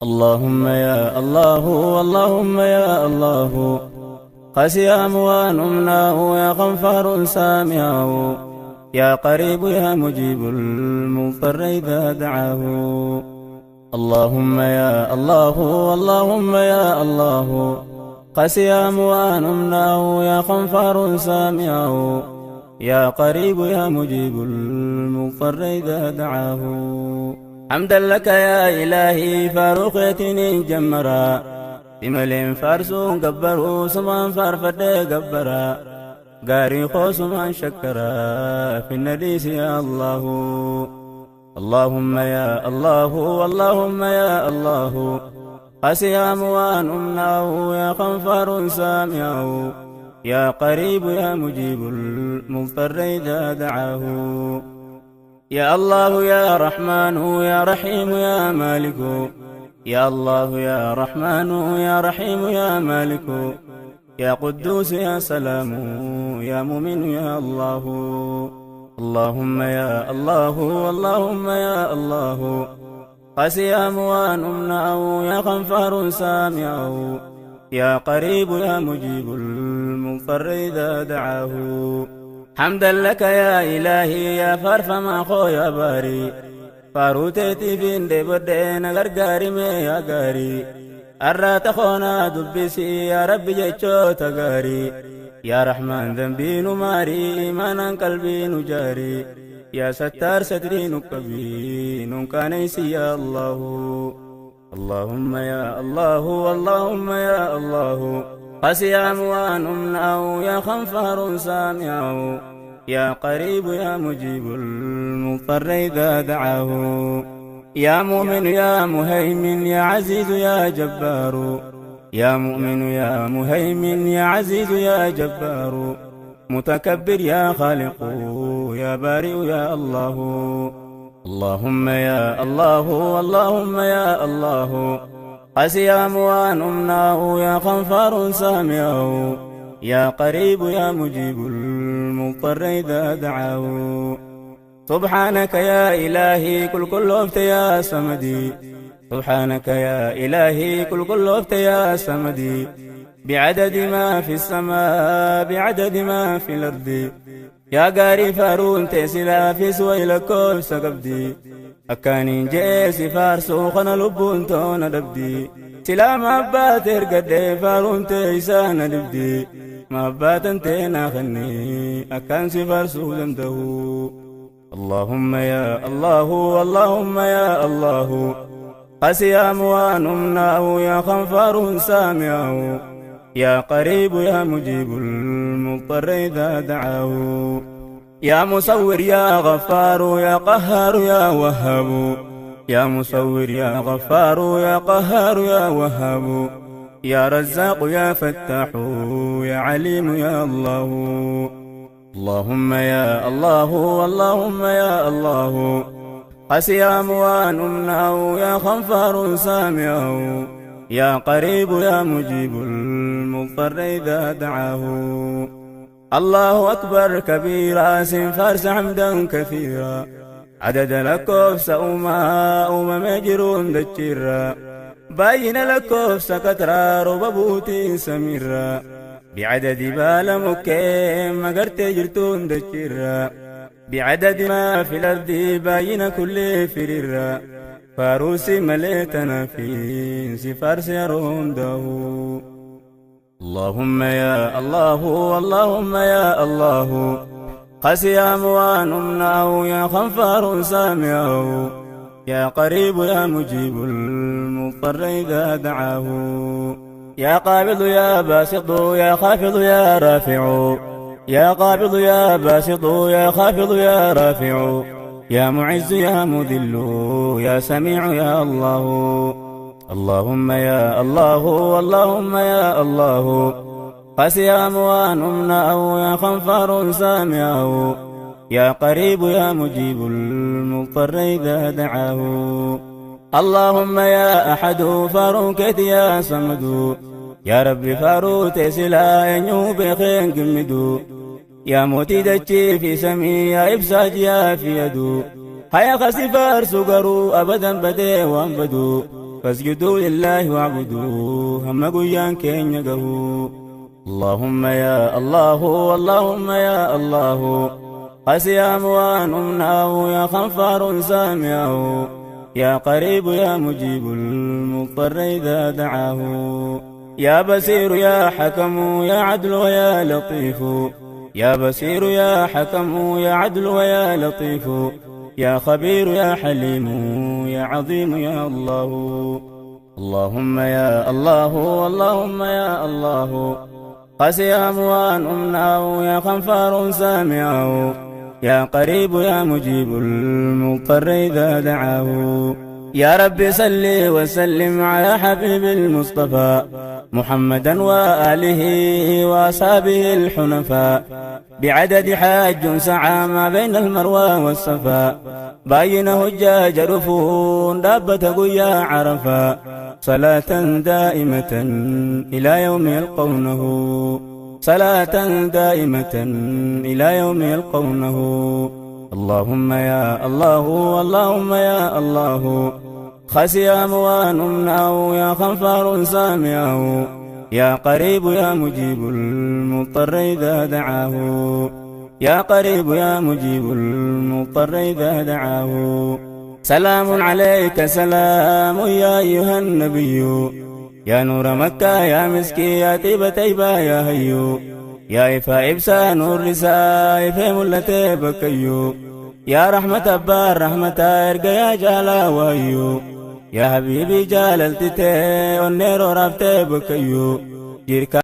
اللهم يا الله اللهم يا الله قسي أموان أمناه يا غفار سامعه يا قريب يا مجيب المضطر إذا دعاه اللهم يا الله اللهم يا الله قسي أموان أمناه يا غفار سامعه يا قريب يا مجيب المضطر إذا دعاه حمدا لك يا إلهي فاروقتني جمرا بمل فارسون قبروا سمان فارفد قبرا قاري خوص من شكرا في النديس يا الله اللهم يا الله اللهم يا الله قسي أموان أمناه يا غفار سامعه يا قريب يا مجيب المضطر إذا دعاه يا الله يا رحمن يا رحيم يا مالك يا الله يا رحمن يا رحيم يا مالك يا قدوس يا سلام يا مؤمن يا الله اللهم يا الله اللهم يا الله قسي أموان أمناه يا غفار سامعه يا قريب يا مجيب المضطر إذا دعاه حمدا لك يا إلهي يا فرفما خويا باري فاروتيتي فين دي بدين غرغاري مي يا غاري أرات خونا دبسي يا ربي جيشو تغاري يا رحمن ذنبي نماري إيمانا قلبي نجاري يا ستار ستري نكبي نكانيسي يا الله اللهم يا الله اللهم يا الله قسي أموان أمناه يا غفار سامعه يا قريب يا مجيب المضطر إذا دعاه يا مؤمن يا مهيمن يا عزيز يا جبار يا مؤمن يا مهيمن يا عزيز يا جبار متكبر يا خالق يا بارئ يا الله اللهم يا الله اللهم يا الله قسي أموان أمناه يا غفار سامعه يا قريب يا مجيب المضطر إذا دعاه سبحانك يا إلهي كل وقت يا سمدي سبحانك يا إلهي كل وقت يا سمدي بعدد ما في السماء بعدد ما في الأرض يا قاري فارون تسلا في سويلكو سقبدي أكانين جيسي فارسو خنا لبون تونا دبدي سلا مابات ارقد فارون تيسان دبدي مابات انتنا خني أكان سفارسو دمده اللهم يا الله اللهم يا الله قسي أموان أمناه يا غفار سامعه يا قريب يا مجيب المضطر إذا دعاه يا مصور يا غفار يا قهار يا وهاب يا مصور يا غفار يا قهار يا وهاب يا رزاق يا فتاح يا عليم يا الله اللهم يا الله اللهم يا الله قسي أموان أمناه يا غفار سامعه يا قريب يا مجيب المضطر إذا دعاه الله أكبر كبيرا سنفارس حمدا كثيرا عدد لكوف سأوما مجرون دجيرا باين لكوف سكترا رببوت سميرا بعدد بالا مكيم مقرت جرتون دجيرا بعدد ما في الأرض باين كل فريرا فاروسي مليتنا في سفارس يرون داو اللهم يا الله اللهم يا الله قسي أموان أمناه يا غفار سامعه يا قريب يا مجيب المضطر إذا دعاه يا قابض يا باسط يا خافض يا رافع يا قابض يا باسط يا خافض يا رافع يا معز يا مذل يا سميع يا الله اللهم يا الله اللهم يا الله قسي أموان أمناه يا غفار سامعه يا قريب يا مجيب المضطر إذا دعاه اللهم يا أحد فاروكت يا صمد يا ربي فاروت سلا ينيو بخين قمدو يا موتي دجي في سمي يا إبساج يا في يدو هيا خسفار سقرو أبدا بدي وانبدو فاسجدوا لله واعبدوا هم قيان كين يقهو اللهم يا الله اللهم يا الله قسيام وانمناه يا خنفار سامعه يا قريب يا مجيب المضطر إذا دعاه يا بصير يا حكم يا عدل ويا لطيف يا بصير يا حكم يا عدل ويا لطيف يا خبير يا حليم يا عظيم يا الله اللهم يا الله اللهم يا الله قسيام وانمناه يا خنفار سامعه يا قريب يا مجيب المضطر إذا دعاه يا رب صل وسلم على حبيب المصطفى محمدا وآله وأصحابه الحنفاء بعدد حاج سعى ما بين المروى والصفا باين هجاج رفون دابة قيا عرفا صلاة دائمة إلى يوم يلقونه صلاة دائمة إلى يوم يلقونه اللهم يا الله اللهم يا الله خسيام وانمناه يا خنفار سامعه يا قريب يا مجيب المضطر إذا دعاه يا قريب يا مجيب المضطر إذا دعاه سلام عليك سلام يا أيها النبي يا نور مكة يا مسكي يا طيبة يا هيو يا إفا إبسا نور رساء إفا ملتي بكيو يا رحمة أبار رحمة إرقى يا جالا ويو يا حبيبي جاللتي ونيرو رابتي بكيو